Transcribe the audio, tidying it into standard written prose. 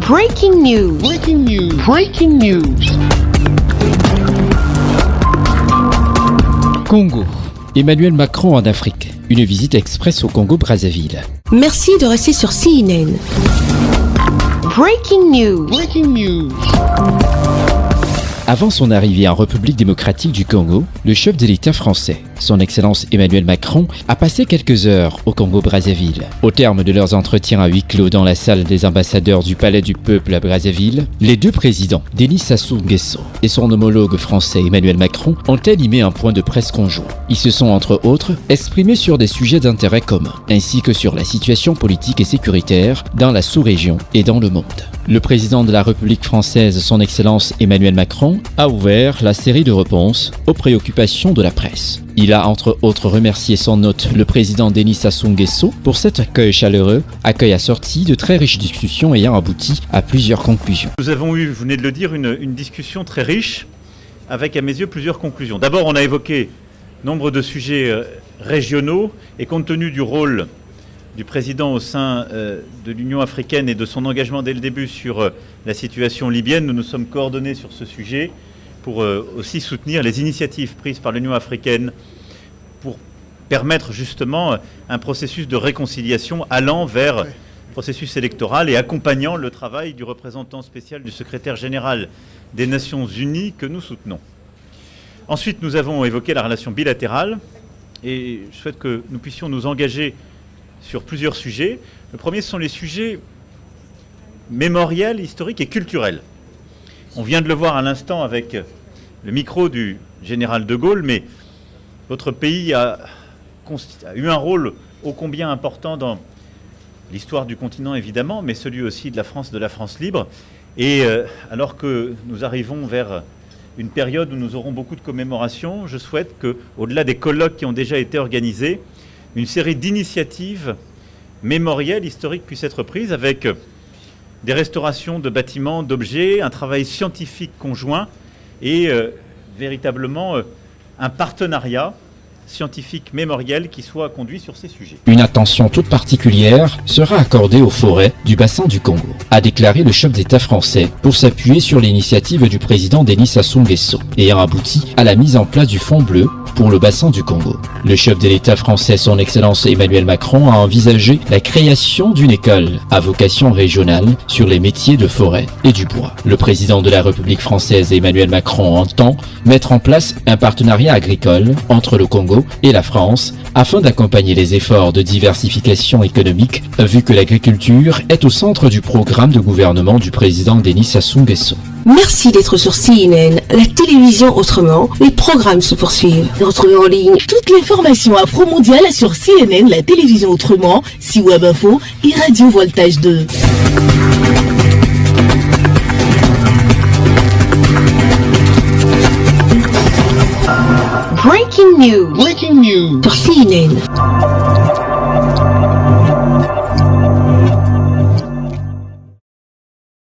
Breaking news. Breaking news. Breaking news. Congo. Emmanuel Macron en Afrique. Une visite express au Congo-Brazzaville. Merci de rester sur CNN. Breaking news. Breaking news. Avant son arrivée en République démocratique du Congo, le chef de l'État français, son Excellence Emmanuel Macron, a passé quelques heures au Congo-Brazzaville. Au terme de leurs entretiens à huis clos dans la salle des ambassadeurs du Palais du Peuple à Brazzaville, les deux présidents, Denis Sassou Nguesso et son homologue français Emmanuel Macron, ont animé un point de presse conjoint. Ils se sont entre autres exprimés sur des sujets d'intérêt commun, ainsi que sur la situation politique et sécuritaire dans la sous-région et dans le monde. Le président de la République française, son Excellence Emmanuel Macron, a ouvert la série de réponses aux préoccupations de la presse. Il a entre autres remercié sans note le président Denis Sassou Nguesso pour cet accueil chaleureux, accueil assorti de très riches discussions ayant abouti à plusieurs conclusions. Nous avons eu, vous venez de le dire, une discussion très riche avec à mes yeux plusieurs conclusions. D'abord, on a évoqué nombre de sujets régionaux et compte tenu du rôle du président au sein de l'Union africaine et de son engagement dès le début sur la situation libyenne, nous nous sommes coordonnés sur ce sujet pour aussi soutenir les initiatives prises par l'Union africaine pour permettre justement un processus de réconciliation allant vers le processus électoral et accompagnant le travail du représentant spécial du secrétaire général des Nations Unies que nous soutenons. Ensuite, nous avons évoqué la relation bilatérale et je souhaite que nous puissions nous engager sur plusieurs sujets. Le premier, ce sont les sujets mémoriels, historiques et culturels. On vient de le voir à l'instant avec le micro du général de Gaulle, mais votre pays a eu un rôle ô combien important dans l'histoire du continent, évidemment, mais celui aussi de la France libre. Et alors que nous arrivons vers une période où nous aurons beaucoup de commémorations, je souhaite qu'au-delà des colloques qui ont déjà été organisés, une série d'initiatives mémorielles, historiques puissent être prises avec des restaurations de bâtiments, d'objets, un travail scientifique conjoint et véritablement un partenariat scientifique mémoriel qui soit conduit sur ces sujets. Une attention toute particulière sera accordée aux forêts du bassin du Congo, a déclaré le chef d'État français pour s'appuyer sur l'initiative du président Denis Sassou Nguesso, ayant abouti à la mise en place du Fonds bleu pour le bassin du Congo. Le chef de l'État français, son Excellence Emmanuel Macron, a envisagé la création d'une école à vocation régionale sur les métiers de forêt et du bois. Le président de la République française, Emmanuel Macron, entend mettre en place un partenariat agricole entre le Congo et la France afin d'accompagner les efforts de diversification économique vu que l'agriculture est au centre du programme de gouvernement du président Denis Sassou Nguesso. Merci d'être sur CNN, la télévision autrement. Les programmes se poursuivent. Retrouvez en ligne toute l'information afro-mondiale sur CNN, la télévision autrement, C-Web Info et Radio Voltage 2. Breaking news. Breaking news. Sur CNN.